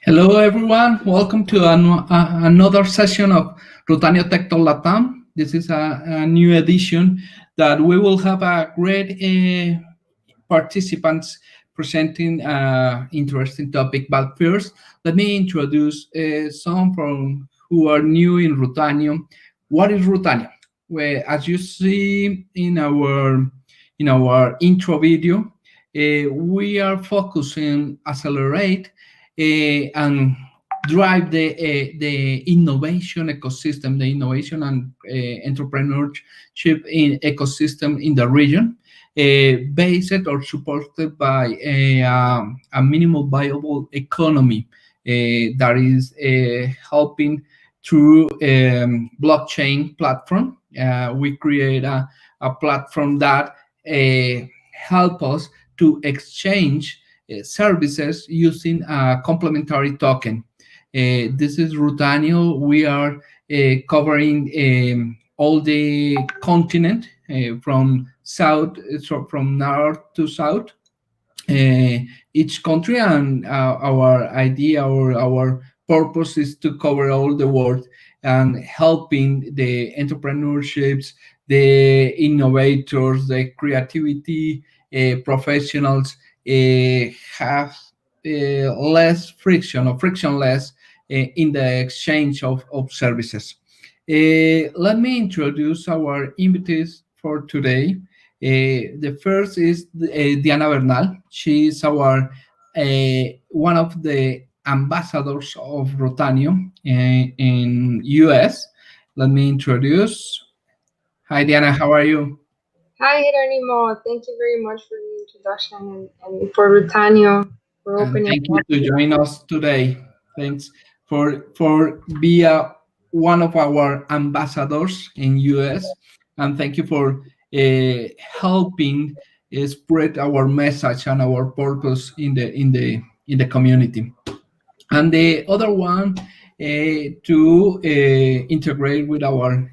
Hello, everyone. Welcome to another session of Rutanio Tech Talk Latam. This is a new edition that we will have a great participants presenting interesting topic. But first, let me introduce some from who are new in Rutanio. What is Rutanio? Well, as you see in our intro video, we are focusing accelerate and drive the innovation ecosystem, the innovation and entrepreneurship in ecosystem in the region, based or supported by a minimal viable economy that is helping through blockchain platform. We create a platform that help us to exchange services using a complementary token. This is Rutanio. We are covering all the continent from from north to south, each country, and our idea or our purpose is to cover all the world and helping the entrepreneurships, the innovators, the creativity professionals have less friction or frictionless in the exchange of services. Let me introduce our invitees for today. The first is Diana Vernal. She is our one of the ambassadors of Rutanio in US. Let me introduce. Hi, Diana. How are you? Hi, Geronimo. Thank you very much for the introduction and for Rutanio for And opening thank you up. to join us today. Thanks for being one of our ambassadors in US, and thank you for helping spread our message and our purpose in the community. And the other one to integrate with our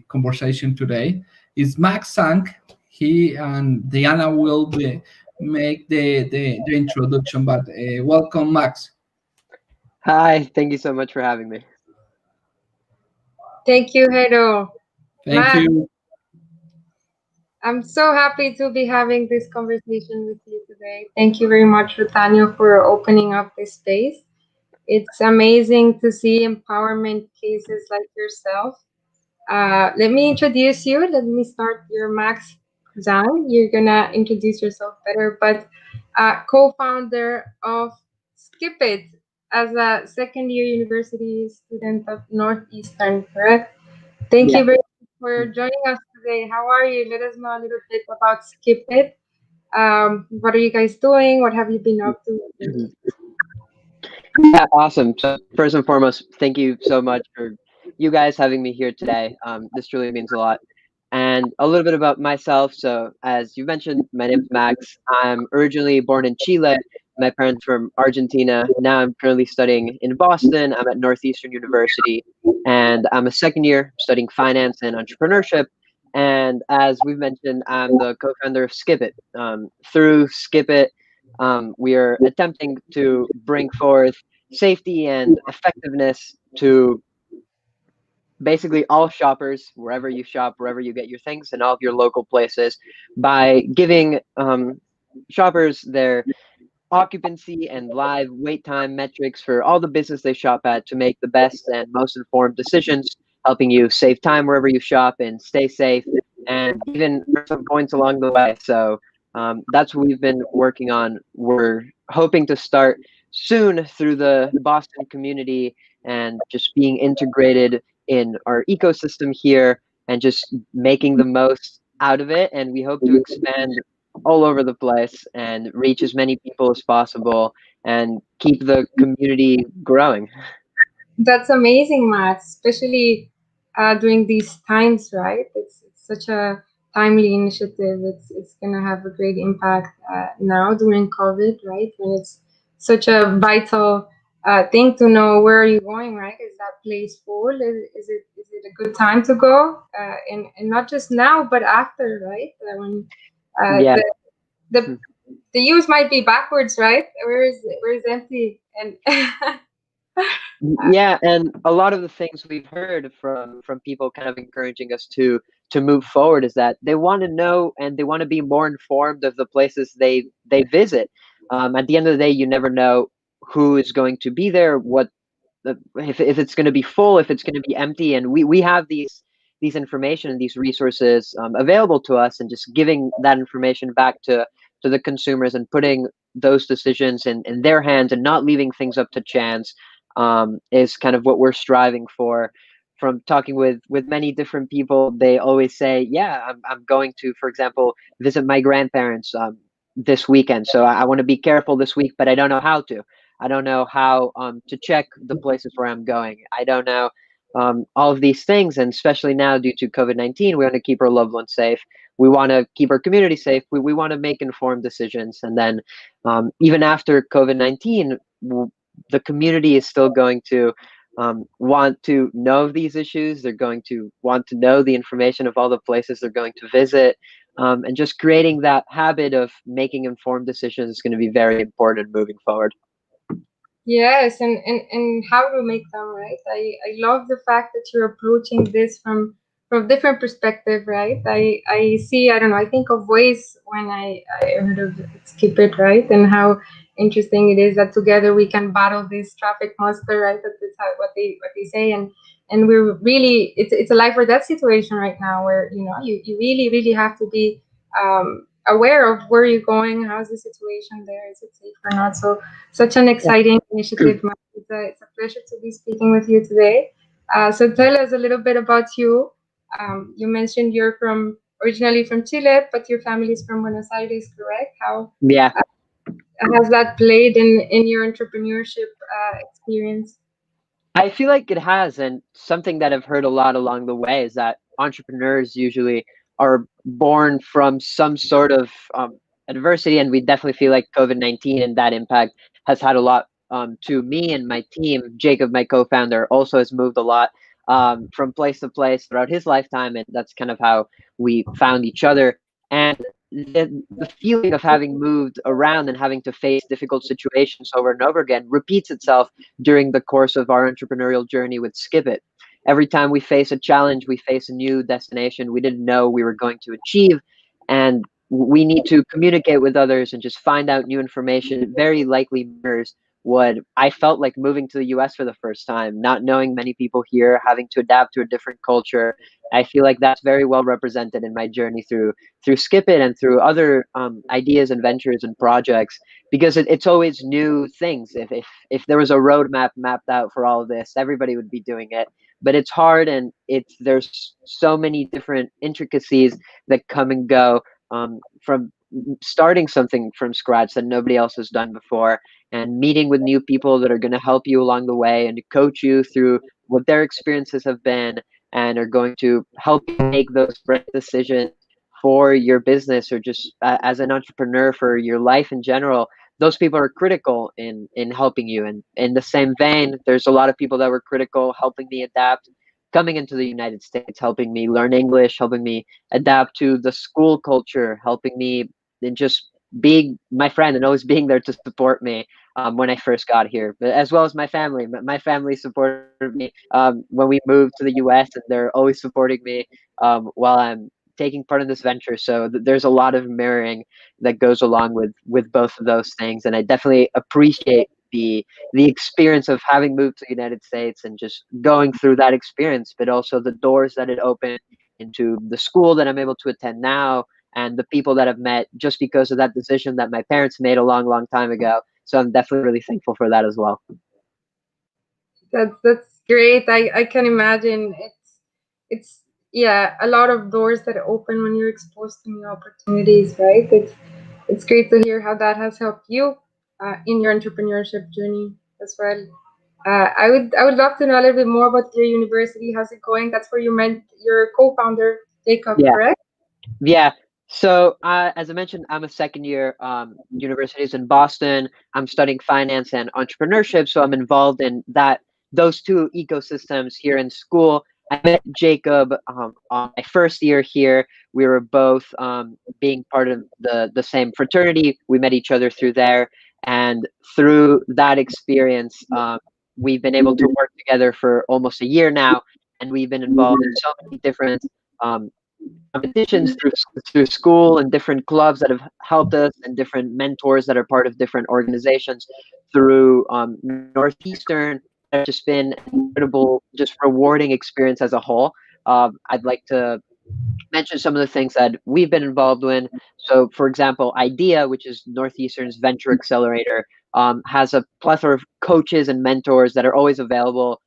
conversation today is Max Zang. He and Diana will make the introduction, but welcome, Max. Hi, thank you so much for having me. Thank you, Hero. Thank Max, you. I'm so happy to be having this conversation with you today. Thank you very much, Rutanio, for opening up this space. It's amazing to see empowerment cases like yourself. Let me introduce you. Let me start. You're Max Zang. You're gonna introduce yourself better, but co-founder of Skip It as a second year university student of Northeastern, correct? Thank Yeah. you very much for joining us today. How are you? Let us know a little bit about Skip It. What are you guys doing? What have you been up to? Mhm. Yeah, awesome. So first and foremost, thank you so much for you guys having me here today. This truly means a lot. And a little bit about myself. So as you mentioned, my name is Max. I'm originally born in Chile. My parents from Argentina. Now I'm currently studying in Boston. I'm at Northeastern University, and I'm a second year studying finance and entrepreneurship. And as we've mentioned, I'm the co-founder of Skip It. Through Skip It, we are attempting to bring forth safety and effectiveness to basically all shoppers, wherever you shop, wherever you get your things, and all of your local places, by giving shoppers their occupancy and live wait time metrics for all the business they shop at to make the best and most informed decisions, helping you save time wherever you shop and stay safe, and even earn some points along the way. So that's what we've been working on. We're hoping to start soon through the Boston community and just being integrated in our ecosystem here and just making the most out of it. And we hope to expand all over the place and reach as many people as possible and keep the community growing. That's amazing, Max, especially during these times, right? It's such a timely initiative. It's going to have a great impact now during COVID, right? When it's such a vital thing to know where are you going, right? Is that place full? Is it a good time to go? And not just now, but after, right? When Yeah. the the use might be backwards, right? Where is empty and Yeah, and a lot of the things we've heard from people kind of encouraging us to move forward is that they want to know and they want to be more informed of the places they visit. At the end of the day, you never know who is going to be there, what if it's going to be full, if it's going to be empty, and we have these information and these resources available to us, and just giving that information back to the consumers and putting those decisions in their hands and not leaving things up to chance is kind of what we're striving for. From talking with many different people, they always say, yeah, I'm going to, for example, visit my grandparents this weekend, so I want to be careful this week, but I don't know how to. I don't know how to check the places where I'm going. I don't know all of these things, and especially now due to COVID-19, we want to keep our loved ones safe. We want to keep our community safe. We want to make informed decisions, and then even after COVID-19, the community is still going to want to know of these issues. They're going to want to know the information of all the places they're going to visit. And just creating that habit of making informed decisions is going to be very important moving forward. Yes, and how to make them right. I love the fact that you're approaching this from different perspective, right? I see, I don't know, I think of ways when I heard of Skip It, right? And how interesting it is that together we can battle this traffic monster, right? That's how, what they say. And we're really, it's a life or death situation right now where, you know, you really, really have to be aware of where you're going, how's the situation there, is it safe or not. So such an Yeah. exciting initiative, Matt. It's a pleasure to be speaking with you today. So tell us a little bit about you. You mentioned you're from originally from Chile, but your family is from Buenos Aires, correct? How Yeah. has that played in your entrepreneurship experience? I feel like it has, and something that I've heard a lot along the way is that entrepreneurs usually are born from some sort of adversity, and we definitely feel like COVID-19 and that impact has had a lot to me and my team. Jacob, my co-founder, also has moved a lot from place to place throughout his lifetime, and that's kind of how we found each other. And the feeling of having moved around and having to face difficult situations over and over again repeats itself during the course of our entrepreneurial journey with Skip It. Every time we face a challenge, we face a new destination we didn't know we were going to achieve, and we need to communicate with others and just find out new information. It very likely mirrors what I felt like moving to the US for the first time, not knowing many people here, having to adapt to a different culture. I feel like that's very well represented in my journey through Skip It and through other ideas and ventures and projects, because it's always new things. If there was a roadmap mapped out for all of this, everybody would be doing it. But it's hard, and there's so many different intricacies that come and go from starting something from scratch that nobody else has done before, and meeting with new people that are going to help you along the way and coach you through what their experiences have been, and are going to help you make those right decisions for your business, or just as an entrepreneur for your life in general. Those people are critical in helping you. And in the same vein, there's a lot of people that were critical helping me adapt coming into the United States, helping me learn English, helping me adapt to the school culture, helping me in just being my friend and always being there to support me when I first got here, but as well as my family. My family supported me when we moved to the US, and they're always supporting me while I'm taking part in this venture. So there's a lot of mirroring that goes along with both of those things, and I definitely appreciate the experience of having moved to the United States and just going through that experience, but also the doors that it opened into the school that I'm able to attend now, and the people that I've met just because of that decision that my parents made a long, long time ago. So I'm definitely really thankful for that as well. That's great. I can imagine it's yeah, a lot of doors that open when you're exposed to new opportunities, right? It's great to hear how that has helped you in your entrepreneurship journey as well. I would love to know a little bit more about your university. How's it going? That's where you met your co-founder Jacob, Yeah. correct? Yeah. So, as I mentioned, I'm a second year universities in Boston. I'm studying finance and entrepreneurship, so I'm involved in those two ecosystems here in school. I met Jacob on my first year here. We were both being part of the same fraternity. We met each other through there, and through that experience, we've been able to work together for almost a year now, and we've been involved in so many different um, competitions through school and different clubs that have helped us, and different mentors that are part of different organizations through Northeastern. It's just been an incredible, just rewarding experience as a whole. I'd like to mention some of the things that we've been involved in. So, for example, IDEA, which is Northeastern's venture accelerator, has a plethora of coaches and mentors that are always available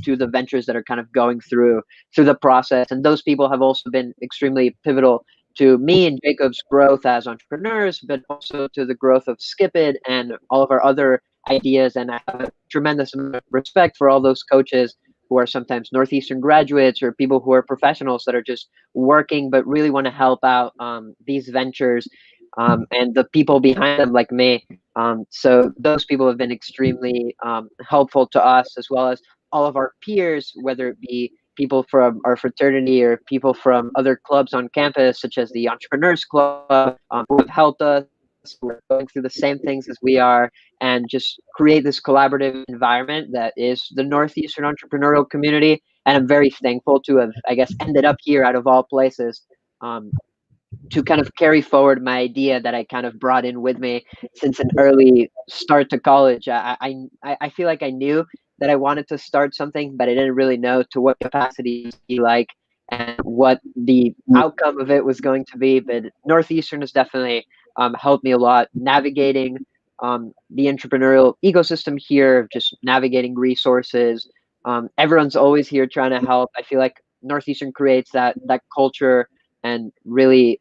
to the ventures that are kind of going through the process. And those people have also been extremely pivotal to me and Jacob's growth as entrepreneurs, but also to the growth of Skip It and all of our other ideas. And I have a tremendous amount of respect for all those coaches who are sometimes Northeastern graduates or people who are professionals that are just working but really want to help out these ventures, and the people behind them like me. So those people have been extremely helpful to us, as well as all of our peers, whether it be people from our fraternity or people from other clubs on campus, such as the Entrepreneurs Club, who have helped us, who are going through the same things as we are, and just create this collaborative environment that is the Northeastern entrepreneurial community. And I'm very thankful to have, I guess, ended up here out of all places, um, to kind of carry forward my idea that I kind of brought in with me since an early start to college. I feel like I knew that I wanted to start something, but I didn't really know to what capacity it was be like and what the outcome of it was going to be. But Northeastern has definitely helped me a lot navigating the entrepreneurial ecosystem here, just navigating resources. Everyone's always here trying to help. I feel like Northeastern creates that culture and really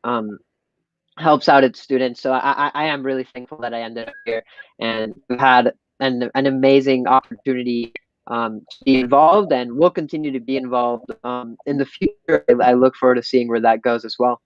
helps out its students. So I am really thankful that I ended up here, and we've had an amazing opportunity to be involved, and we'll continue to be involved in the future. I look forward to seeing where that goes as well.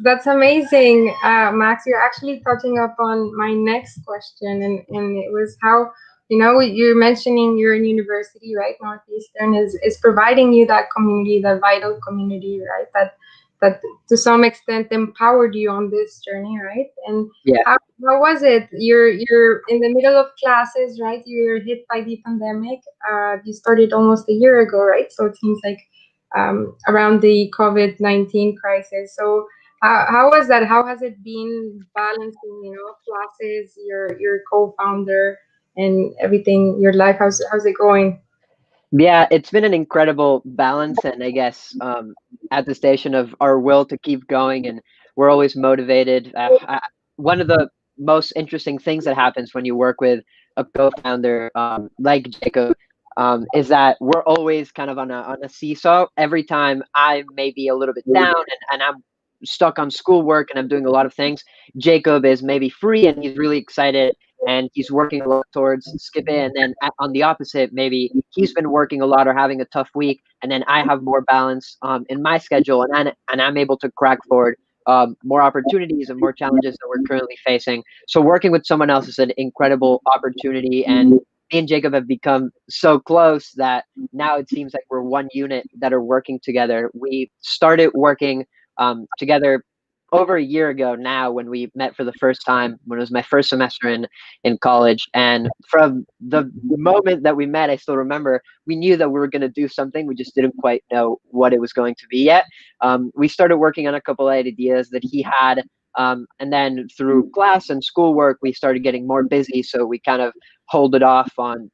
That's amazing, Max. You're actually touching up on my next question, and it was how, you're mentioning you're in university, right? Northeastern is providing you that community, that vital community, right? That to some extent empowered you on this journey, right? And Yeah. how was it? You're in the middle of classes, right? You're hit by the pandemic. You started almost a year ago, right? So it seems like around the COVID-19 crisis. So how was that? How has it been balancing, classes, your co-founder, and everything, your life? How's it going? Yeah, it's been an incredible balance, and I guess at the station of our will to keep going, and we're always motivated. One of the most interesting things that happens when you work with a co-founder like Jacob is that we're always kind of on a seesaw. Every time I may be a little bit down, and I'm stuck on schoolwork and I'm doing a lot of things, Jacob is maybe free and he's really excited and he's working a lot towards Skip It. And then on the opposite, maybe he's been working a lot or having a tough week, and then I have more balance in my schedule, and I'm able to crack forward more opportunities and more challenges that we're currently facing. So working with someone else is an incredible opportunity, and me and Jacob have become so close that now it seems like we're one unit that are working together. We started working together over a year ago now, when we met for the first time, when it was my first semester in college. And from the moment that we met, I still remember we knew that we were going to do something. We just didn't quite know what it was going to be yet. We started working on a couple of ideas that he had. And then through class and schoolwork, we started getting more busy. So we kind of hold it off on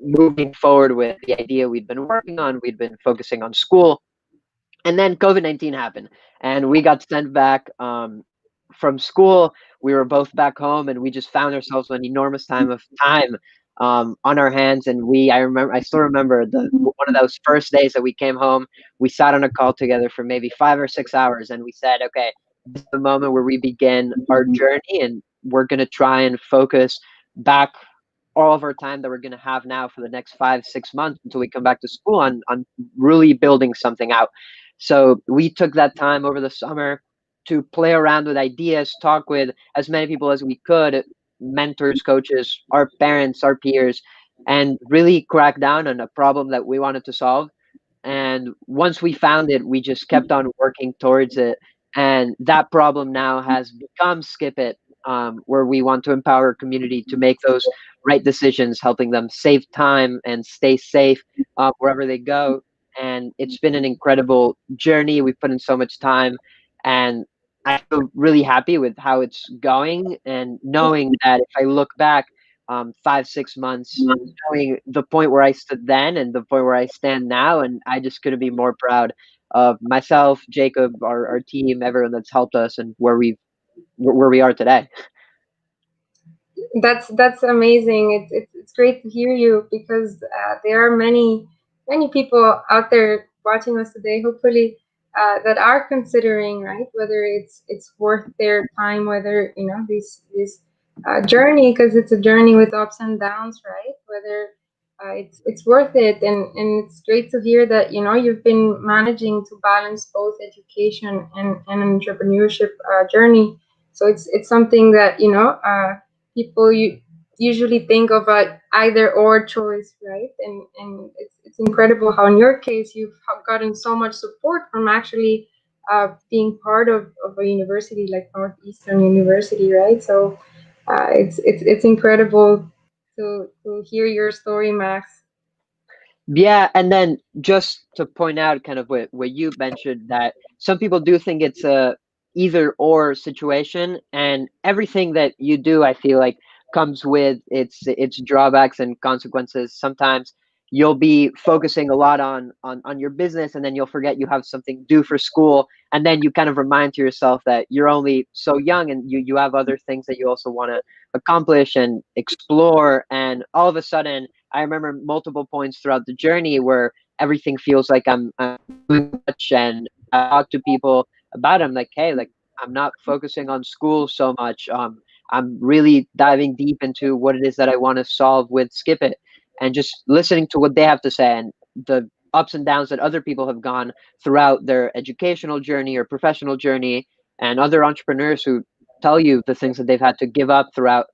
moving forward with the idea we'd been working on. We'd been focusing on school. And then COVID-19 happened, and we got sent back from school. We were both back home, and we just found ourselves with an enormous time on our hands. And I still remember one of those first days that we came home. We sat on a call together for maybe 5 or 6 hours, and we said, okay, this is the moment where we begin our journey, and we're going to try and focus back all of our time that we're going to have now for the next 5, 6 months until we come back to school on really building something out. So we took that time over the summer to play around with ideas, talk with as many people as we could, mentors, coaches, our parents, our peers, and really crack down on a problem that we wanted to solve. And once we found it, we just kept on working towards it. And that problem now has become Skip It. where we want to empower our community to make those right decisions, helping them save time and stay safe wherever they go. And it's been an incredible journey. We've put in so much time, and I feel really happy with how it's going. And knowing that if I look back 5, 6 months, knowing the point where I stood then and the point where I stand now, and I just couldn't be more proud of myself, Jacob, our team, everyone that's helped us, and where we are today. That's amazing. It's great to hear you because there are many people out there watching us today. Hopefully, that are considering right whether it's worth their time, whether this journey, because it's a journey with ups and downs, right? Whether it's worth it, and it's great to hear that you've been managing to balance both education and entrepreneurship journey. So it's something that people usually think of a either or choice, right? And it's incredible how in your case you've gotten so much support from actually being part of a university like Northeastern University, right? So it's incredible to hear your story, Max. Yeah, and then just to point out kind of what you mentioned, that some people do think it's a either or situation, and everything that you do, I feel like, comes with its drawbacks and consequences. Sometimes you'll be focusing a lot on your business, and then you'll forget you have something due for school, and then you kind of remind to yourself that you're only so young, and you have other things that you also want to accomplish and explore, and all of a sudden I remember multiple points throughout the journey where everything feels like I'm doing much, and I talk to people about it. I'm like, hey, like I'm not focusing on school so much. I'm really diving deep into what it is that I want to solve with Skip It, and just listening to what they have to say and the ups and downs that other people have gone throughout their educational journey or professional journey, and other entrepreneurs who tell you the things that they've had to give up throughout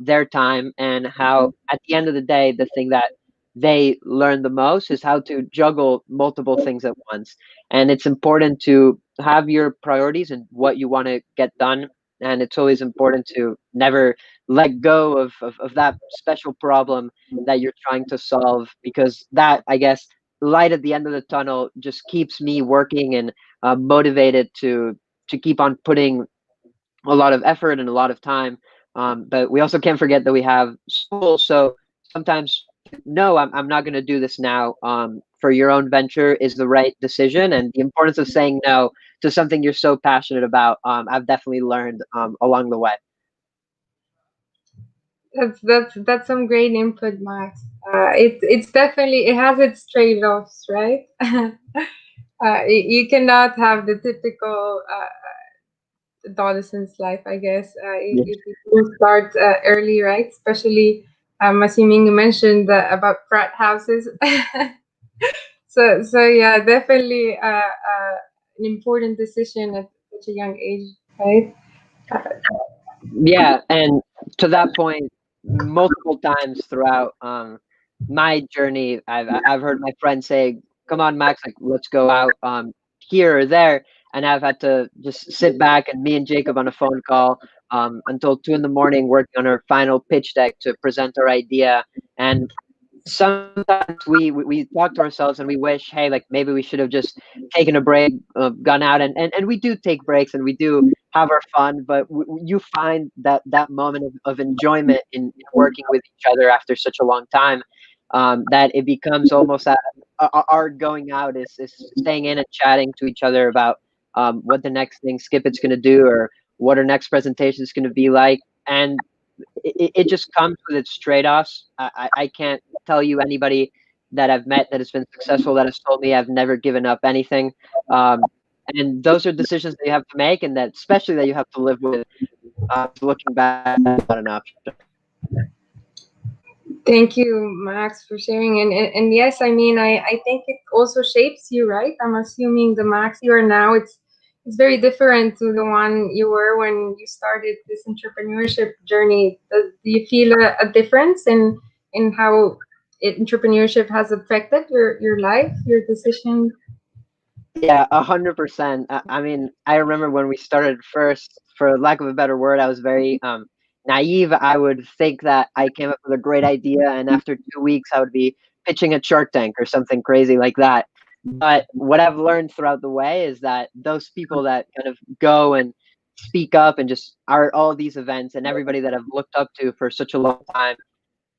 their time, and how at the end of the day the thing that they learn the most is how to juggle multiple things at once. And it's important to have your priorities and what you want to get done, and it's always important to never let go of that special problem that you're trying to solve, because that, I guess, light at the end of the tunnel just keeps me working and motivated to keep on putting a lot of effort and a lot of time. But we also can't forget that we have school. So sometimes, no, I'm not going to do this now. For your own venture is the right decision. And the importance of saying no to something you're so passionate about, I've definitely learned along the way. That's some great input, Max. It's definitely it has its trade-offs, right? You cannot have the typical adolescent's life, I guess. Yeah. If you start early, right? Especially, I'm assuming you mentioned about frat houses. So yeah, definitely an important decision at such a young age, right? Yeah, and to that point, multiple times throughout my journey, I've heard my friends say, "Come on, Max, like let's go out here or there," and I've had to just sit back and me and Jacob on a phone call until 2 in the morning, working on our final pitch deck to present our idea. And sometimes we talk to ourselves and we wish, hey, like maybe we should have just taken a break, gone out, and we do take breaks and we do have our fun, but you find that moment of enjoyment in working with each other after such a long time, that it becomes almost our going out is staying in and chatting to each other about what the next thing Skip It's going to do, or what our next presentation is going to be like. And it just comes with its trade-offs. I can't tell you anybody that I've met that has been successful that has told me I've never given up anything. Um, and those are decisions that you have to make, and that especially that you have to live with. Looking back, that's not an option. Thank you, Max, for sharing. And yes, I mean, I think it also shapes you, right? I'm assuming the Max you are now, it's very different to the one you were when you started this entrepreneurship journey. Do you feel a difference in how entrepreneurship has affected your life, your decision? Yeah, 100%. I mean, I remember when we started first. for lack of a better word, I was very naive. I would think that I came up with a great idea, and after 2 weeks, I would be pitching at Shark Tank or something crazy like that. But what I've learned throughout the way is that those people that kind of go and speak up and just are at all these events, and everybody that I've looked up to for such a long time,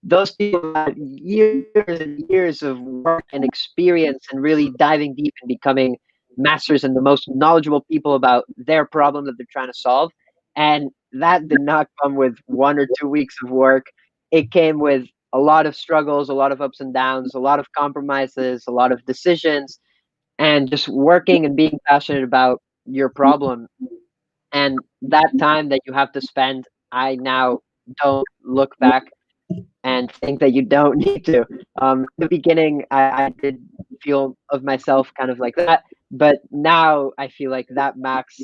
those people had years and years of work and experience and really diving deep and becoming masters and the most knowledgeable people about their problem that they're trying to solve. And that did not come with 1 or 2 weeks of work. It came with a lot of struggles, a lot of ups and downs, a lot of compromises, a lot of decisions, and just working and being passionate about your problem. And that time that you have to spend, I now don't look back and think that you don't need to. In the beginning, I did feel of myself kind of like that, but now I feel like that Max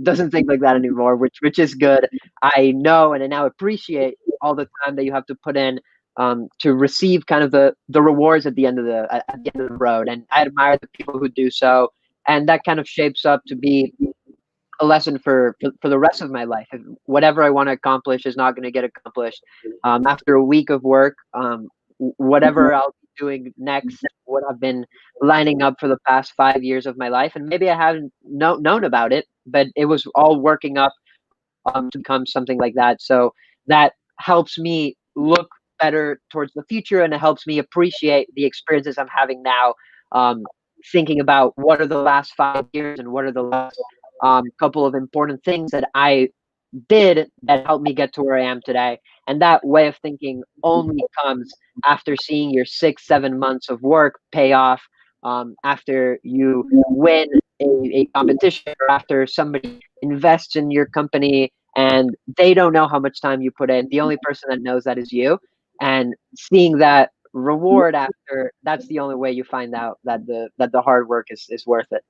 doesn't think like that anymore, which is good. I know and I now appreciate all the time that you have to put in to receive kind of the rewards at the end of the road, and I admire the people who do so, and that kind of shapes up to be a lesson for the rest of my life. If whatever I want to accomplish is not going to get accomplished after a week of work, whatever I'll be doing next, what I've been lining up for the past 5 years of my life, and maybe I haven't known about it, but it was all working up to become something like that. So that helps me look better towards the future, and it helps me appreciate the experiences I'm having now. Um, Thinking about what are the last 5 years and what are the last couple of important things that I did that helped me get to where I am today. And that way of thinking only comes after seeing your 6, 7 months of work pay off, after you win a competition, or after somebody invests in your company and they don't know how much time you put in. The only person that knows that is you. And seeing that reward after, that's the only way you find out that the hard work is worth it.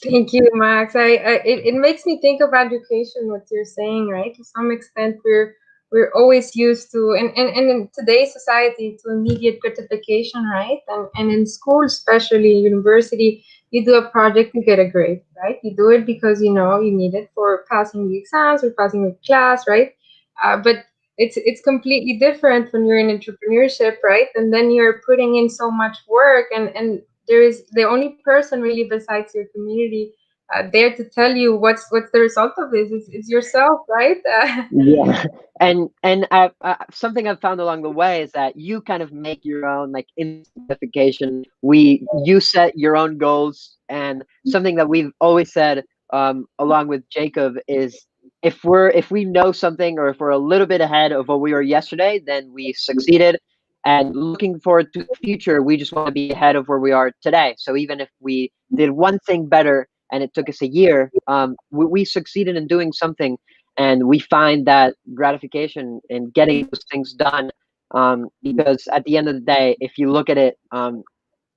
Thank you, Max. It makes me think of education, what you're saying, right? To some extent, we're always used to, and in today's society, to immediate gratification, right? And in school, especially university, you do a project, you get a grade, right? You do it because you know you need it for passing the exams or passing the class, right? But it's completely different when you're in entrepreneurship, right? And then you're putting in so much work, and there is the only person really besides your community there to tell you what's the result of this. It's yourself, right? Yeah, and something I've found along the way is that you kind of make your own like instant gratification. You set your own goals, and something that we've always said along with Jacob is if we know something, or if we're a little bit ahead of what we were yesterday, then we succeeded. And looking forward to the future, we just want to be ahead of where we are today. So even if we did one thing better and it took us a year, we succeeded in doing something, and we find that gratification in getting those things done, because at the end of the day, if you look at it,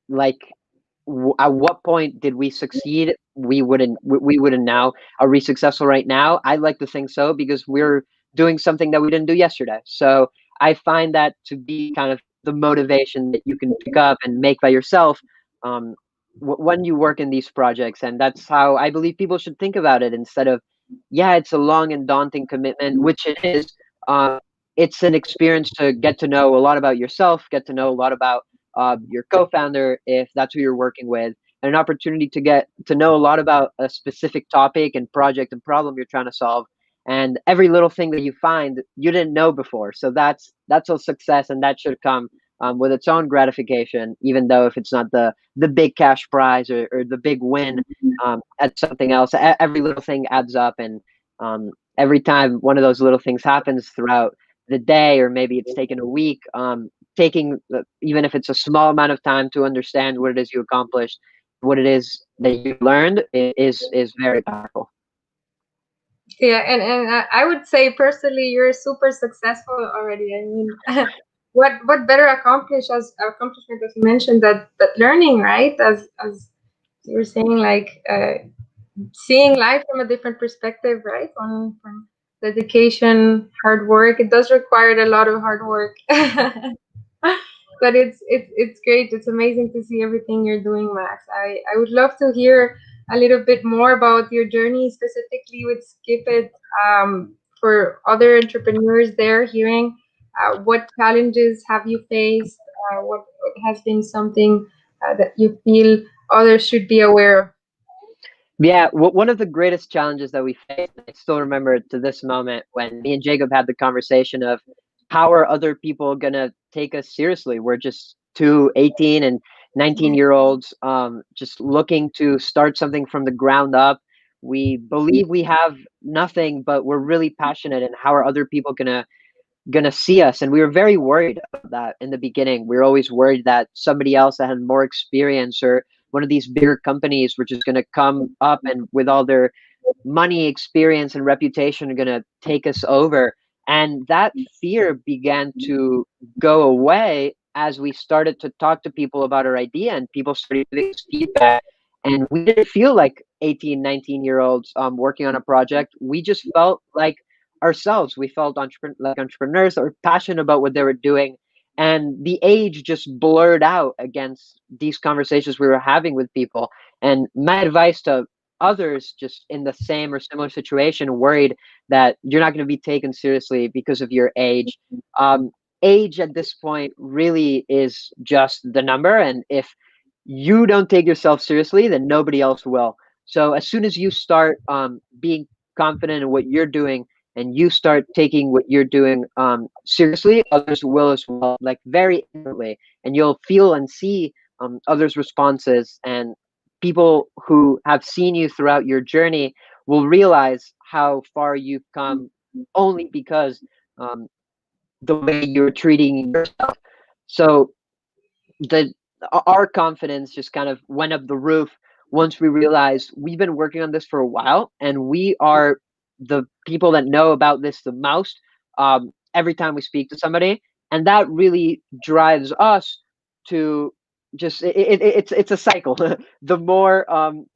like at what point did we succeed? We wouldn't now. Are we successful right now? I like to think so, because we're doing something that we didn't do yesterday. So I find that to be kind of the motivation that you can pick up and make by yourself, um, when you work in these projects. And that's how I believe people should think about it, instead of, yeah, it's a long and daunting commitment, which it is. um, it's an experience to get to know a lot about yourself, get to know a lot about your co-founder, if that's who you're working with, and an opportunity to get to know a lot about a specific topic and project and problem you're trying to solve. And every little thing that you find you didn't know before. So that's a success, and that should come with its own gratification, even though if it's not the big cash prize, or the big win at something else. Every little thing adds up, and every time one of those little things happens throughout the day, or maybe it's taken a week, taking even if it's a small amount of time to understand what it is you accomplished, what it is that you learned, is very powerful. Yeah, and I would say personally, you're super successful already. I mean, what better accomplishment, as you mentioned, that learning, right? As you were saying, like seeing life from a different perspective, right? On from dedication, hard work. It does require a lot of hard work, but it's great. It's amazing to see everything you're doing, Max. I would love to hear a little bit more about your journey, specifically with Skip It, for other entrepreneurs there hearing. What challenges have you faced? What has been something that you feel others should be aware of? Yeah, one of the greatest challenges that we faced, and I still remember it to this moment, when me and Jacob had the conversation of how are other people gonna take us seriously? We're just two 18 and 19-year-olds, just looking to start something from the ground up. We believe we have nothing, but we're really passionate. And how are other people gonna see us? And we were very worried about that in the beginning. We were always worried that somebody else that had more experience, or one of these bigger companies, were just gonna come up and with all their money, experience, and reputation, are gonna take us over. And that fear began to go away as we started to talk to people about our idea, and people started giving us feedback. And we didn't feel like 18, 19-year olds working on a project. We just felt like ourselves. We felt like entrepreneurs that were passionate about what they were doing. And the age just blurred out against these conversations we were having with people. And my advice to others just in the same or similar situation, worried that you're not going to be taken seriously because of your age. Um, Age at this point really is just the number. And if you don't take yourself seriously, then nobody else will. So as soon as you start being confident in what you're doing, and you start taking what you're doing seriously, others will as well, like very instantly. And you'll feel and see others' responses, and people who have seen you throughout your journey will realize how far you've come, only because um, the way you're treating yourself. So the our confidence just kind of went up the roof once we realized we've been working on this for a while, and we are the people that know about this the most, every time we speak to somebody. And that really drives us to just it's a cycle. The more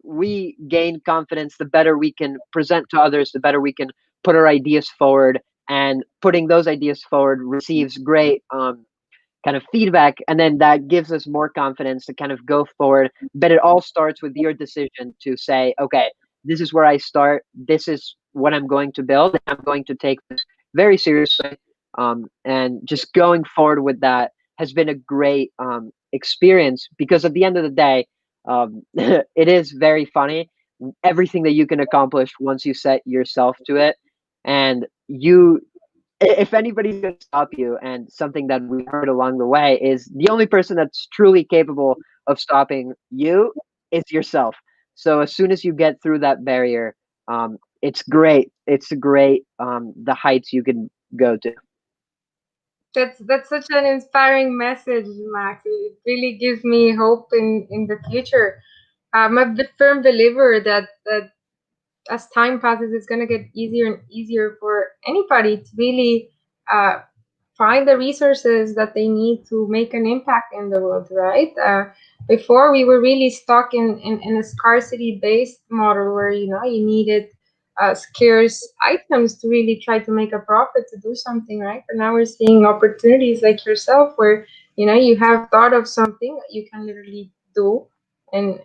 we gain confidence, the better we can present to others, the better we can put our ideas forward. And putting those ideas forward receives great kind of feedback, and then that gives us more confidence to kind of go forward. But it all starts with your decision to say, okay, this is where I start, this is what I'm going to build, and I'm going to take this very seriously. And just going forward with that has been a great experience, because at the end of the day, it is very funny, everything that you can accomplish once you set yourself to it. And you, if anybody's going to stop you, and something that we heard along the way is the only person that's truly capable of stopping you is yourself. So as soon as you get through that barrier, it's great. It's great, the heights you can go to. That's such an inspiring message, Max. It really gives me hope in the future. I'm a firm believer that as time passes, it's going to get easier and easier for anybody to really uh, find the resources that they need to make an impact in the world, right? Before, we were really stuck in a scarcity based model where, you needed scarce items to really try to make a profit to do something, right? But now we're seeing opportunities like yourself where, you have thought of something that you can literally do, and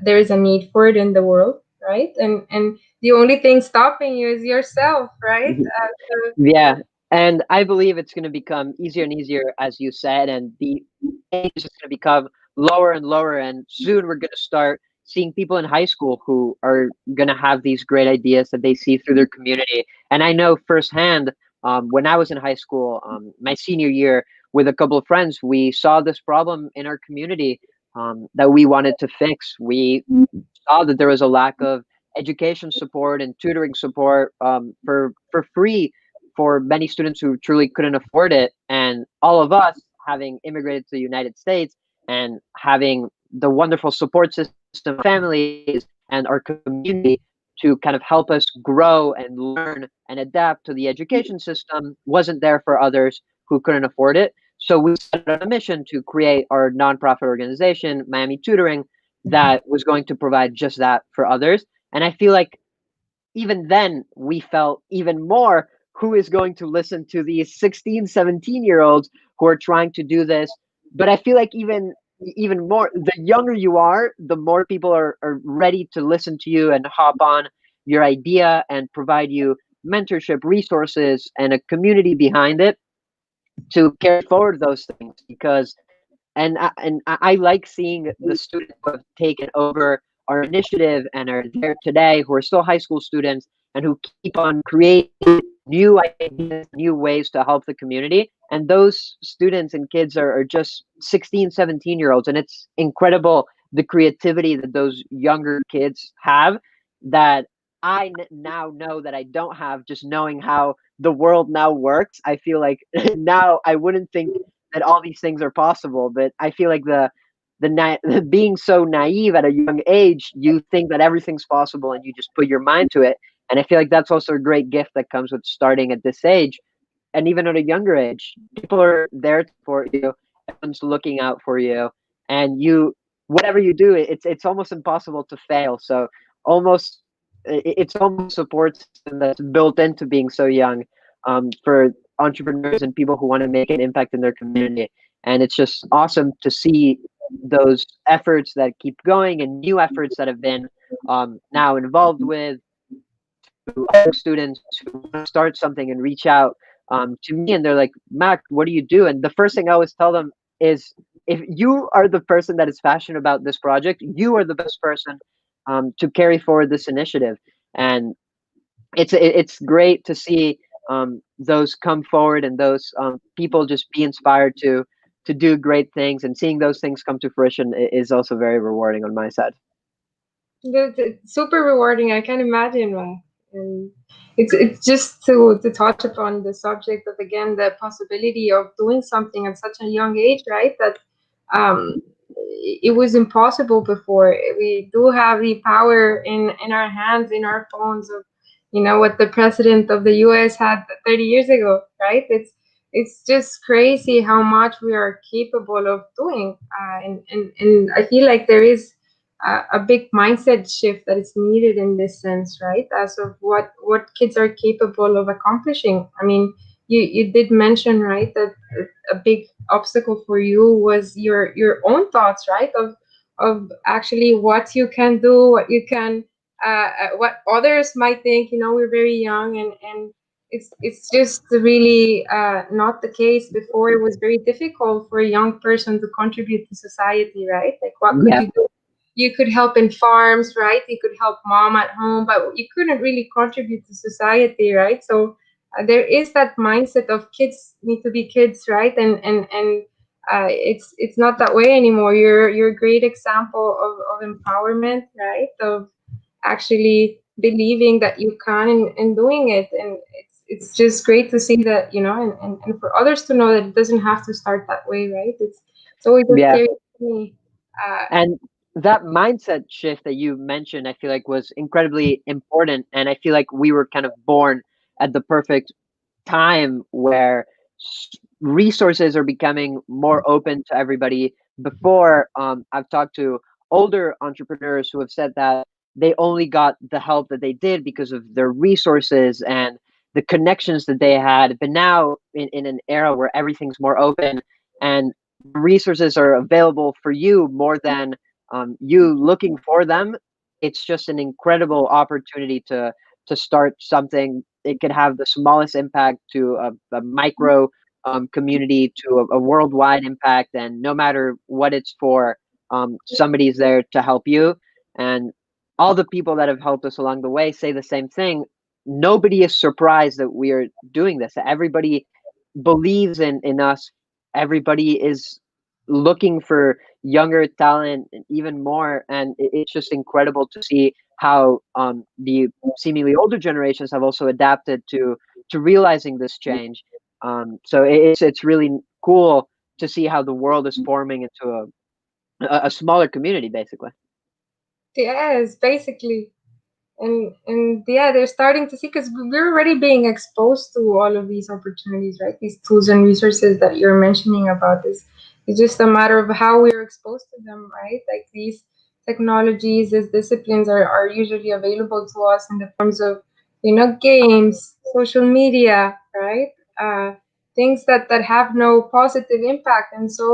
there is a need for it in the world, right? And the only thing stopping you is yourself, right? So Yeah, and I believe it's going to become easier and easier, as you said, and the age is going to become lower and lower. And soon we're going to start seeing people in high school who are going to have these great ideas that they see through their community. And I know firsthand, when I was in high school, my senior year, with a couple of friends, we saw this problem in our community that we wanted to fix. We saw that there was a lack of education support and tutoring support for free for many students who truly couldn't afford it. And all of us, having immigrated to the United States and having the wonderful support system, families, and our community to kind of help us grow and learn and adapt to the education system, wasn't there for others who couldn't afford it. So we set on a mission to create our nonprofit organization, Miami Tutoring, that was going to provide just that for others. And I feel like even then we felt even more, who is going to listen to these 16, 17-year olds who are trying to do this? But I feel like even even more, the younger you are, the more people are ready to listen to you and hop on your idea and provide you mentorship, resources, and a community behind it to carry forward those things. Because I like seeing the students who have taken over our initiative and are there today, who are still high school students and who keep on creating new ideas, new ways to help the community. And those students and kids are just 16, 17-year-olds. And it's incredible the creativity that those younger kids have that now know that I don't have, just knowing how the world now works. I feel like now I wouldn't think that all these things are possible, but I feel like being so naive at a young age, you think that everything's possible and you just put your mind to it. And I feel like that's also a great gift that comes with starting at this age. And even at a younger age, people are there for you. Everyone's looking out for you, and whatever you do, it's almost impossible to fail. So almost it's almost a support system that's built into being so young, for entrepreneurs and people who want to make an impact in their community. And it's just awesome to see those efforts that keep going and new efforts that have been now involved with other students who want to start something and reach out to me, and they're like, Mac, what do you do? And the first thing I always tell them is, if you are the person that is passionate about this project, you are the best person to carry forward this initiative. And it's great to see those come forward, and those people just be inspired to do great things, and seeing those things come to fruition is also very rewarding on my side. It's super rewarding. I can imagine. And it's just to touch upon the subject of, again, the possibility of doing something at such a young age, right? That um, it was impossible before. We do have the power in our hands, in our phones, of what the president of the U.S. had 30 years ago, right? It's just crazy how much we are capable of doing, and I feel like there is a big mindset shift that is needed in this sense, right? As of what kids are capable of accomplishing. I mean, you did mention, right, that a big obstacle for you was your own thoughts, right, of actually what you can do, what you can, what others might think. We're very young, and it's just really not the case. Before, it was very difficult for a young person to contribute to society, right? Like, what could Yeah, you do? You could help in farms, right? You could help mom at home, but you couldn't really contribute to society, right? So there is that mindset of kids need to be kids, right? And it's not that way anymore. You're a great example of empowerment, right? Of actually believing that you can, and doing it. And it's just great to see that, and for others to know that it doesn't have to start that way, right? It's always a yeah. scary to me. Uh, And that mindset shift that you mentioned, I feel like was incredibly important. And I feel like we were kind of born at the perfect time where resources are becoming more open to everybody. Before, I've talked to older entrepreneurs who have said that they only got the help that they did because of their resources and the connections that they had. But now, in an era where everything's more open and resources are available for you more than you looking for them, it's just an incredible opportunity to start something. It could have the smallest impact to a micro community, to a worldwide impact, and no matter what it's for, somebody's there to help you. And all the people that have helped us along the way say the same thing. Nobody is surprised that we are doing this. Everybody believes in us. Everybody is looking for younger talent and even more, and it's just incredible to see how the seemingly older generations have also adapted to realizing this change. So it's really cool to see how the world is forming into a smaller community, basically. yes, basically. And yeah, they're starting to see, because we're already being exposed to all of these opportunities, right? These tools and resources that you're mentioning about this. It's just a matter of how we're exposed to them, right? Like, these technologies, these disciplines are usually available to us in the forms of, games, social media, right? Uh, things that have no positive impact. And so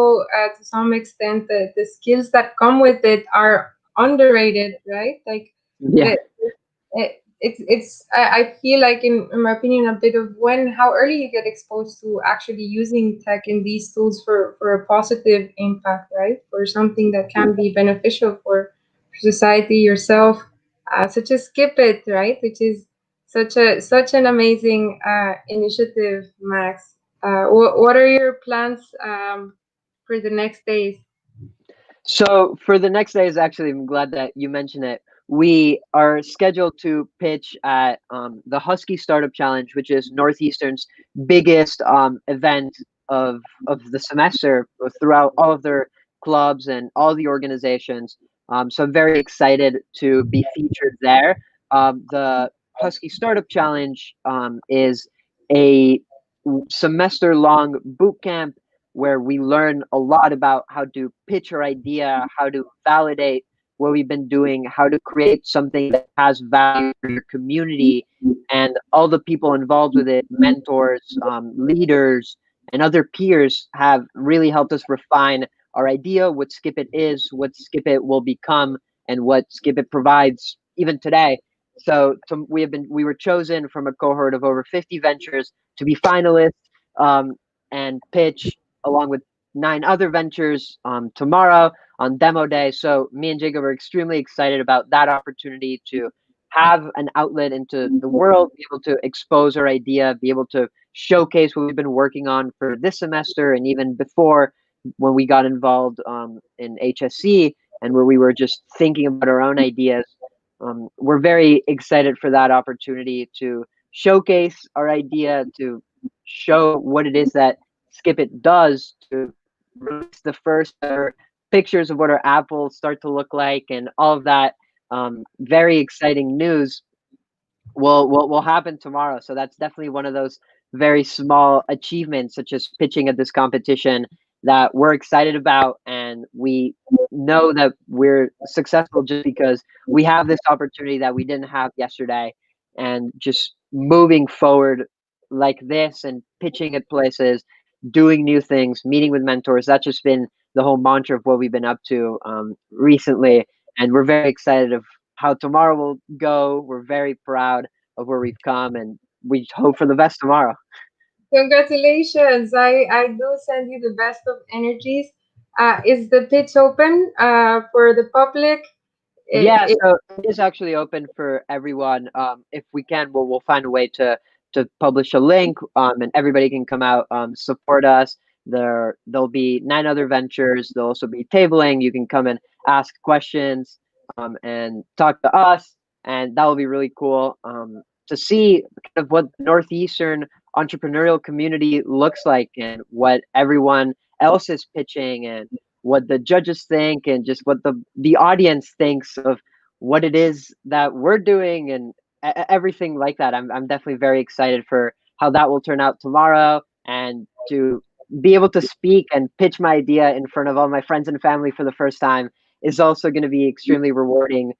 to some extent the skills that come with it are underrated, right? Like Yeah. the, I feel like in my opinion a bit of when how early you get exposed to actually using tech in these tools for a positive impact, right? For something that can be beneficial for society, yourself, such as Skip It, right? Which is such an amazing initiative, Max. What are your plans for the next days? So for the next day is actually, I'm glad that you mentioned it. We are scheduled to pitch at the Husky Startup Challenge, which is Northeastern's biggest event of the semester throughout all of their clubs and all the organizations. So I'm very excited to be featured there. The Husky Startup Challenge is a semester long boot camp where we learn a lot about how to pitch our idea, how to validate what we've been doing, how to create something that has value for your community and all the people involved with it, mentors, leaders, and other peers have really helped us refine our idea, what Skip It is, what Skip It will become, and what Skip It provides even today. So we were chosen from a cohort of over 50 ventures to be finalists and pitch along with 9 other ventures tomorrow on demo day. So me and Jacob are extremely excited about that opportunity to have an outlet into the world, be able to expose our idea, be able to showcase what we've been working on for this semester and even before when we got involved in HSC and where we were just thinking about our own ideas. We're very excited for that opportunity to showcase our idea, to show what it is that Skip It does, to release the first ever pictures of what our apples start to look like and all of that very exciting news will happen tomorrow. So that's definitely one of those very small achievements, such as pitching at this competition, that we're excited about, and we know that we're successful just because we have this opportunity that we didn't have yesterday, and just moving forward like this and pitching at places, doing new things, meeting with mentors. That's just been the whole mantra of what we've been up to recently, and we're very excited of how tomorrow will go. We're very proud of where we've come, and we hope for the best tomorrow. Congratulations! I do send you the best of energies. Is the pitch open for the public? Yeah, It, so it is actually open for everyone. If we can, we'll find a way to publish a link, and everybody can come out, support us. There'll be 9 other ventures. There'll also be tabling. You can come and ask questions, and talk to us, and that will be really cool. To see kind of what the Northeastern entrepreneurial community looks like and what everyone else is pitching and what the judges think and just what the audience thinks of what it is that we're doing and everything like that. I'm definitely very excited for how that will turn out tomorrow, and to be able to speak and pitch my idea in front of all my friends and family for the first time is also going to be extremely rewarding,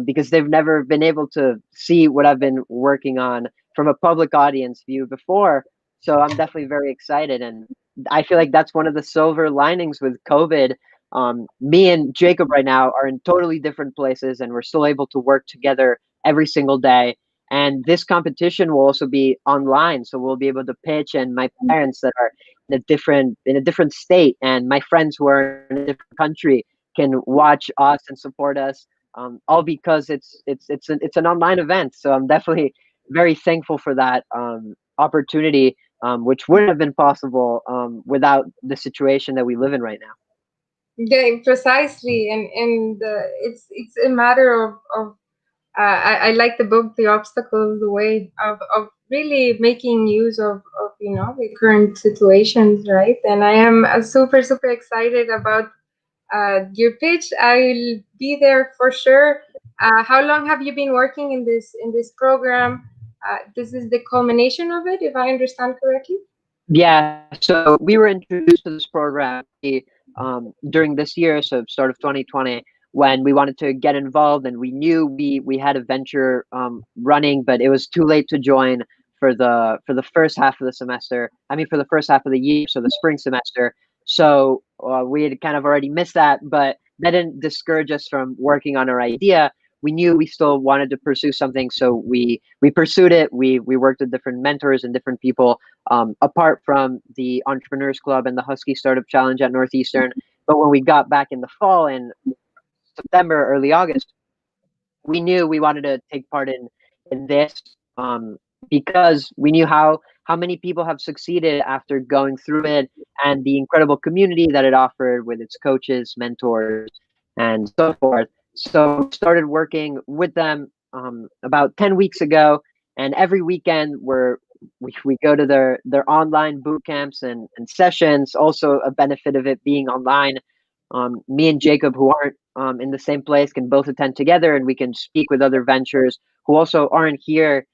because they've never been able to see what I've been working on from a public audience view before. So I'm definitely very excited, and I feel like that's one of the silver linings with COVID. Me and Jacob right now are in totally different places, and we're still able to work together every single day. And this competition will also be online, so we'll be able to pitch. And my parents that are in a different state, and my friends who are in a different country can watch us and support us. All because it's an online event. So I'm definitely very thankful for that opportunity, which wouldn't have been possible without the situation that we live in right now. yeah, precisely, and it's a matter of I like the book The Obstacle is the Way of really making use of the current situations, right? And I am super excited about your pitch. I'll be there for sure. How long have you been working in this program? This is the culmination of it, if I understand correctly. Yeah, so we were introduced to this program during this year, so start of 2020, when we wanted to get involved, and we knew we had a venture running, but it was too late to join for the first half of the semester. I mean, for the first half of the year, so the spring semester. So we had kind of already missed that, but that didn't discourage us from working on our idea. We knew we still wanted to pursue something, so we pursued it. We worked with different mentors and different people, apart from the Entrepreneurs Club and the Husky Startup Challenge at Northeastern. But when we got back in the fall, in September, early August, we knew we wanted to take part in this, um, because we knew how many people have succeeded after going through it, and the incredible community that it offered with its coaches, mentors, and so forth. So we started working with them about 10 weeks ago, and every weekend we go to their online boot camps and sessions. Also, a benefit of it being online, me and Jacob, who aren't in the same place, can both attend together, and we can speak with other ventures who also aren't here.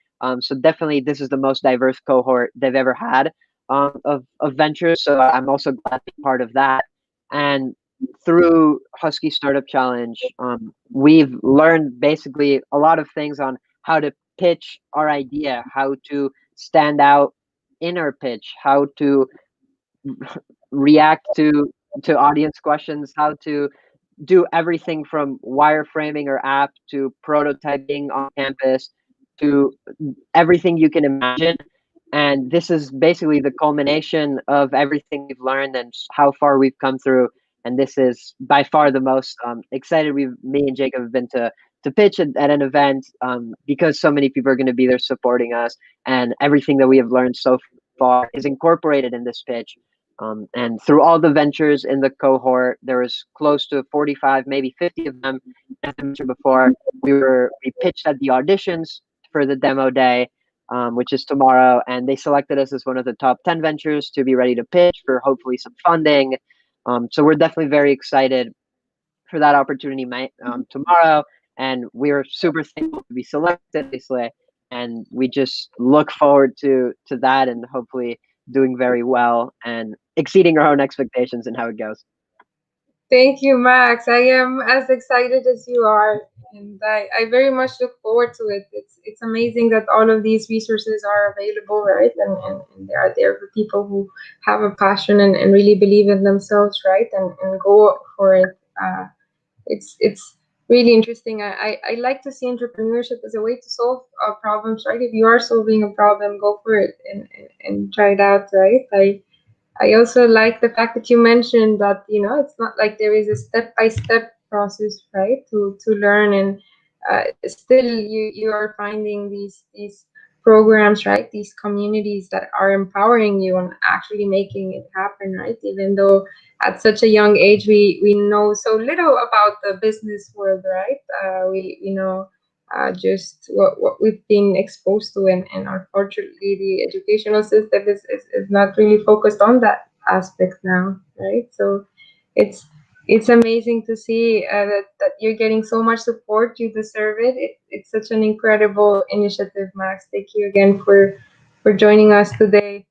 So definitely, this is the most diverse cohort they've ever had, of ventures. So I'm also glad to be part of that. And through Husky Startup Challenge, we've learned basically a lot of things on how to pitch our idea, how to stand out in our pitch, how to react to audience questions, how to do everything from wireframing our app to prototyping on campus to everything you can imagine. And this is basically the culmination of everything we've learned and how far we've come through. And this is by far the most excited me and Jacob have been to pitch at an event, because so many people are going to be there supporting us, and everything that we have learned so far is incorporated in this pitch. And through all the ventures in the cohort, there was close to 45, maybe 50 of them. As I mentioned before, we pitched at the auditions for the demo day, which is tomorrow, and they selected us as one of the top 10 ventures to be ready to pitch for hopefully some funding. So we're definitely very excited for that opportunity tomorrow, and we're super thankful to be selected, obviously, and we just look forward to that, and hopefully doing very well and exceeding our own expectations and how it goes. Thank you, Max. I am as excited as you are, and I very much look forward to it. It's amazing that all of these resources are available, right? And they are there for people who have a passion and really believe in themselves, right? And go for it. It's really interesting. I like to see entrepreneurship as a way to solve problems, right? If you are solving a problem, go for it and try it out, right? I also like the fact that you mentioned that, it's not like there is a step-by-step process, right, to learn, and still you are finding these programs, right, these communities that are empowering you and actually making it happen, right, even though at such a young age we know so little about the business world, right. We know just what we've been exposed to, and unfortunately the educational system is not really focused on that aspect now, right? So it's it's amazing to see that you're getting so much support. You deserve it. It's such an incredible initiative, Max. Thank you again for joining us today.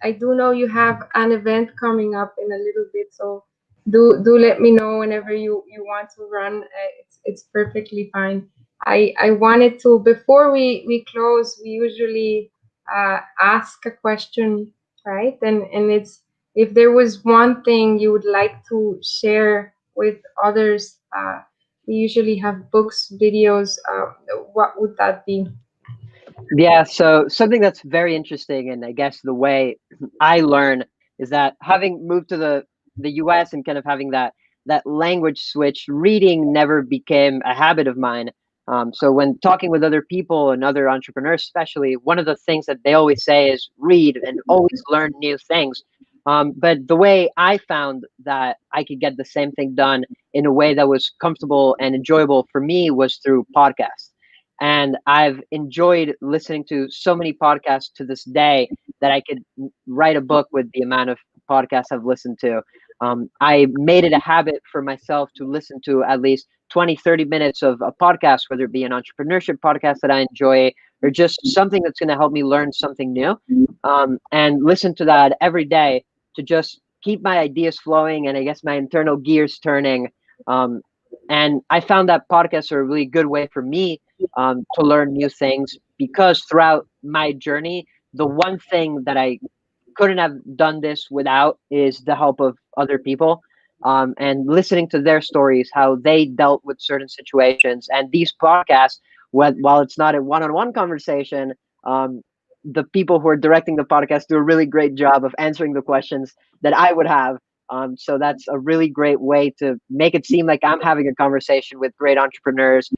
I do know you have an event coming up in a little bit, so do let me know whenever you want to run. It's perfectly fine. I wanted to, before we close, we usually ask a question, right? And it's, if there was one thing you would like to share with others, we usually have books, videos. What would that be? Yeah, so something that's very interesting, and I guess the way I learn is that having moved to the US and kind of having that language switch, reading never became a habit of mine. So when talking with other people and other entrepreneurs, especially, one of the things that they always say is read and always learn new things. But the way I found that I could get the same thing done in a way that was comfortable and enjoyable for me was through podcasts. And I've enjoyed listening to so many podcasts to this day that I could write a book with the amount of podcasts I've listened to. I made it a habit for myself to listen to at least 20, 30 minutes of a podcast, whether it be an entrepreneurship podcast that I enjoy or just something that's going to help me learn something new, and listen to that every day to just keep my ideas flowing and I guess my internal gears turning. And I found that podcasts are a really good way for me to learn new things, because throughout my journey, the one thing that I couldn't have done this without is the help of other people, and listening to their stories, how they dealt with certain situations. And these podcasts, while it's not a one-on-one conversation, um, the people who are directing the podcast do a really great job of answering the questions that I would have. So that's a really great way to make it seem like I'm having a conversation with great entrepreneurs,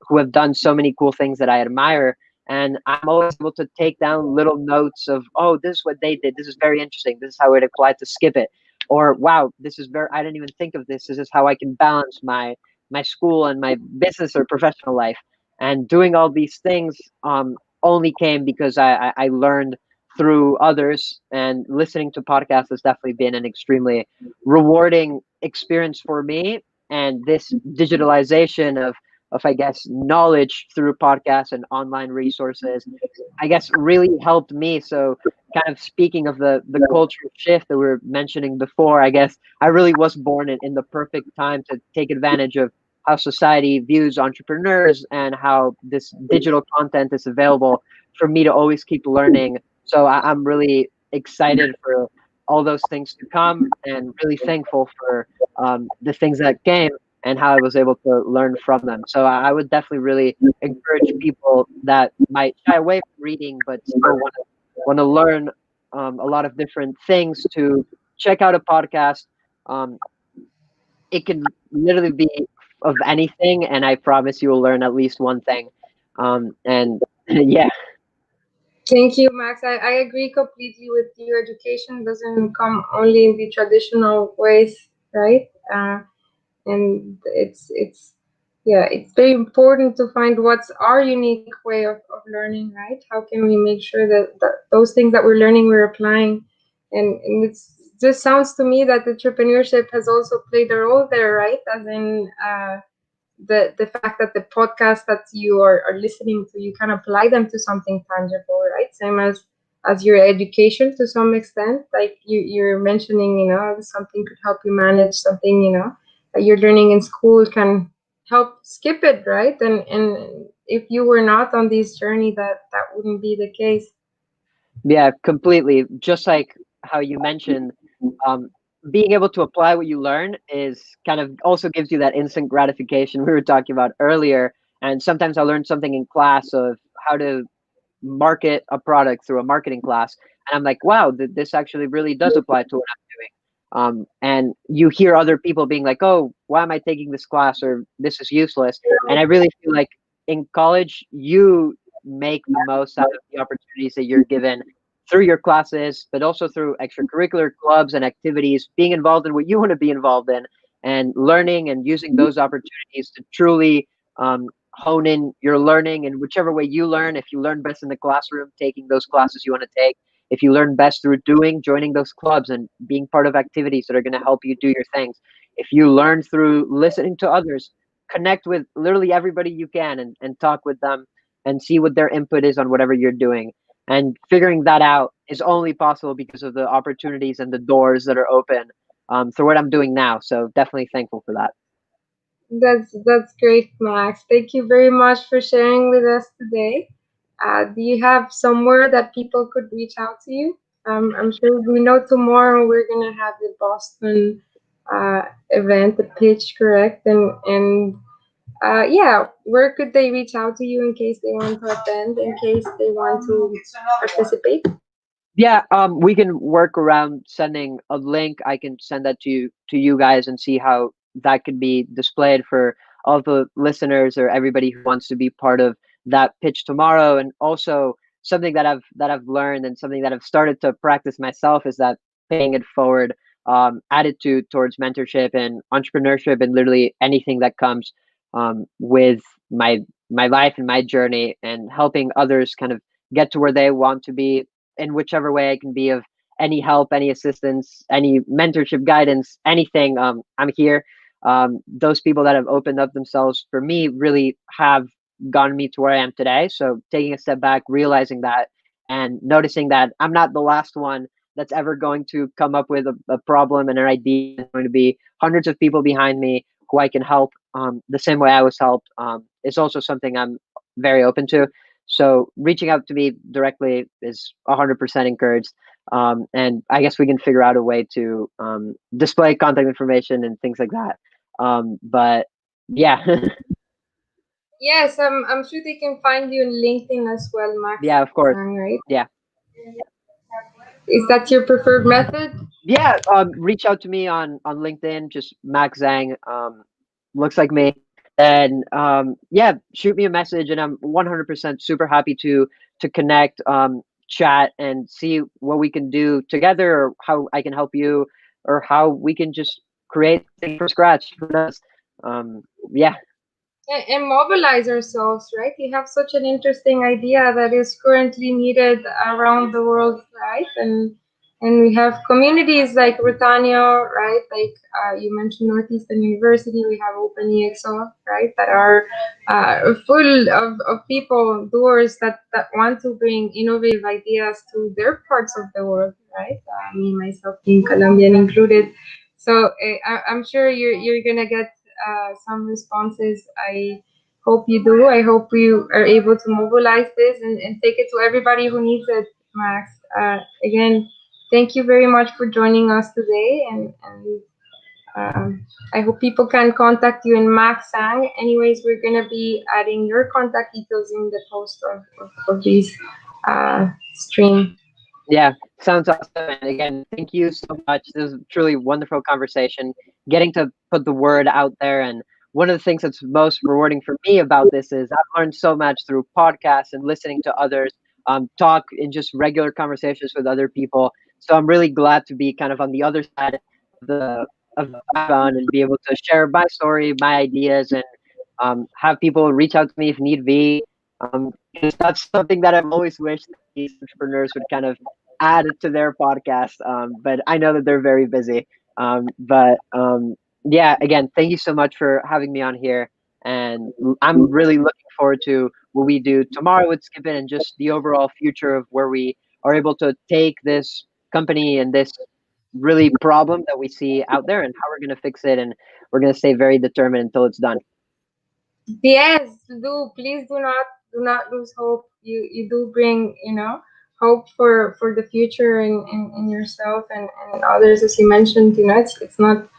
who have done so many cool things that I admire. And I'm always able to take down little notes of, oh, this is what they did. This is very interesting. This is how it applied to skip it. Or, wow, this is I didn't even think of this. This is how I can balance my school and my business or professional life. And doing all these things only came because I learned through others, and listening to podcasts has definitely been an extremely rewarding experience for me. And this digitalization of I guess knowledge through podcasts and online resources, I guess really helped me. So kind of speaking of the culture shift that we were mentioning before, I guess I really was born in the perfect time to take advantage of how society views entrepreneurs and how this digital content is available for me to always keep learning. So I'm really excited for all those things to come, and really thankful for the things that came and how I was able to learn from them. So I would definitely really encourage people that might shy away from reading but still want to learn a lot of different things to check out a podcast. Um, it can literally be of anything, and I promise you will learn at least one thing. And yeah, Thank you, Max. I agree completely with you. Education doesn't come only in the traditional ways, right? And it's yeah, it's very important to find what's our unique way of learning, right? How can we make sure that those things that we're learning we're applying? And it's just sounds to me that entrepreneurship has also played a role there, right? As in the fact that the podcast that you are listening to, you can apply them to something tangible, right? Same as your education to some extent. Like you're mentioning, something could help you manage something, that you're learning in school can help skip it, right? And if you were not on this journey, that wouldn't be the case. yeah, completely. Just like how you mentioned, um, being able to apply what you learn is kind of also gives you that instant gratification we were talking about earlier. And sometimes I learned something in class of how to market a product through a marketing class, and I'm like, wow, this actually really does apply to what I'm doing. And you hear other people being like, oh, why am I taking this class, or this is useless. And I really feel like in college you make the most out of the opportunities that you're given through your classes, but also through extracurricular clubs and activities, being involved in what you want to be involved in, and learning and using those opportunities to truly hone in your learning in whichever way you learn. If you learn best in the classroom, taking those classes you want to take. If you learn best through doing, joining those clubs and being part of activities that are going to help you do your things. If you learn through listening to others, connect with literally everybody you can, and talk with them and see what their input is on whatever you're doing. And figuring that out is only possible because of the opportunities and the doors that are open through what I'm doing now. So definitely thankful for that. That's great, Max. Thank you very much for sharing with us today. Do you have somewhere that people could reach out to you? I'm sure we know tomorrow we're gonna have the Boston event, the pitch, correct? And yeah, where could they reach out to you in case they want to attend, in case they want to participate? Yeah, we can work around sending a link. I can send that to you guys and see how that could be displayed for all the listeners or everybody who wants to be part of that pitch tomorrow. And also something that I've learned and something that I've started to practice myself is that paying it forward attitude towards mentorship and entrepreneurship and literally anything that comes with my life and my journey, and helping others kind of get to where they want to be in whichever way I can be of any help, any assistance, any mentorship, guidance, anything. I'm here. Those people that have opened up themselves for me really have gotten me to where I am today. So taking a step back, realizing that, and noticing that I'm not the last one that's ever going to come up with a problem and an idea. There's going to be hundreds of people behind me who I can help the same way I was helped is also something I'm very open to. So reaching out to me directly is 100% encouraged. And I guess we can figure out a way to display contact information and things like that. But yeah, Yes, I'm sure they can find you in LinkedIn as well, Max yeah, of course. Zang, right? Yeah. Is that your preferred method? Yeah, reach out to me on LinkedIn, just Max Zang, looks like me. And yeah, shoot me a message, and I'm 100% super happy to connect, chat, and see what we can do together, or how I can help you, or how we can just create something from scratch. Who knows? Yeah, And mobilize ourselves, right? You have such an interesting idea that is currently needed around the world, right? And we have communities like Rutanio, right? Like you mentioned Northeastern University, we have Open EXO, right? That are full of people, doers that want to bring innovative ideas to their parts of the world, right? Me, myself, being Colombian included. So I'm sure you're gonna get some responses. I hope you do. I hope you are able to mobilize this and take it to everybody who needs it, Max. Again, thank you very much for joining us today. And I hope people can contact you in Max Sang. Anyways, we're going to be adding your contact details in the post of this stream. yeah, sounds awesome. And again, thank you so much. This was a truly wonderful conversation. Getting to put the word out there, and one of the things that's most rewarding for me about this is I've learned so much through podcasts and listening to others talk in just regular conversations with other people. So I'm really glad to be kind of on the other side of the marathon and be able to share my story, my ideas, and have people reach out to me if need be. Because that's something that I've always wished that these entrepreneurs would kind of add to their podcast. But I know that they're very busy. But yeah, again, thank you so much for having me on here. And I'm really looking forward to what we do tomorrow with Skipin, and just the overall future of where we are able to take this company and this really problem that we see out there, and how we're going to fix it. And we're going to stay very determined until it's done. Yes, do please do not lose hope. You do bring hope for the future in yourself and others, as you mentioned. It's not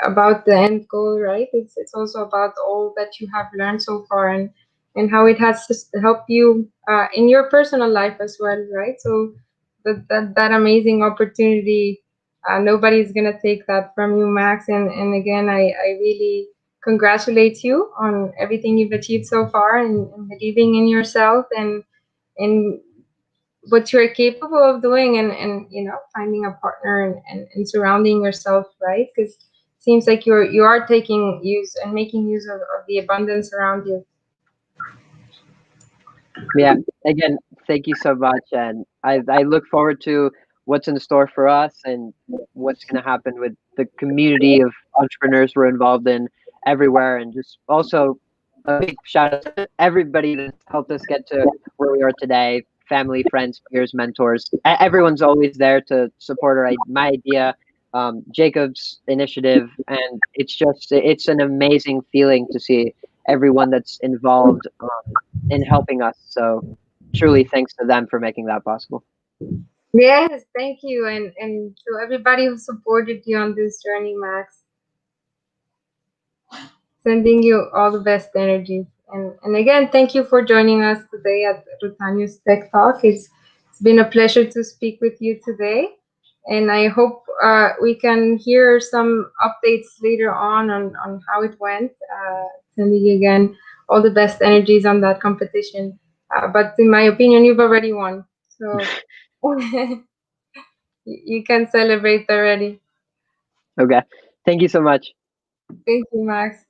about the end goal, right? It's also about all that you have learned so far, and how it has helped you in your personal life as well, right? So that amazing opportunity, nobody's gonna take that from you, Max. And again, I really congratulate you on everything you've achieved so far, and believing in yourself and what you're capable of doing, and finding a partner, and surrounding yourself, right? Because it seems like you are taking use and making use of the abundance around you. Yeah. Again, thank you so much, and I look forward to what's in store for us, and what's going to happen with the community of entrepreneurs we're involved in everywhere. And just also a big shout out to everybody that's helped us get to where we are today: family, friends, peers, mentors. Everyone's always there to support my idea, Jacob's initiative, and it's an amazing feeling to see everyone that's involved in helping us. So truly thanks to them for making that possible. Yes, thank you, and to everybody who supported you on this journey, Max. Sending you all the best energies. And again, thank you for joining us today at Rutanio's Tech Talk. It's been a pleasure to speak with you today. And I hope we can hear some updates later on how it went. Sending you again all the best energies on that competition. But in my opinion, you've already won. So you can celebrate already. Okay. Thank you so much. Thank you, Max.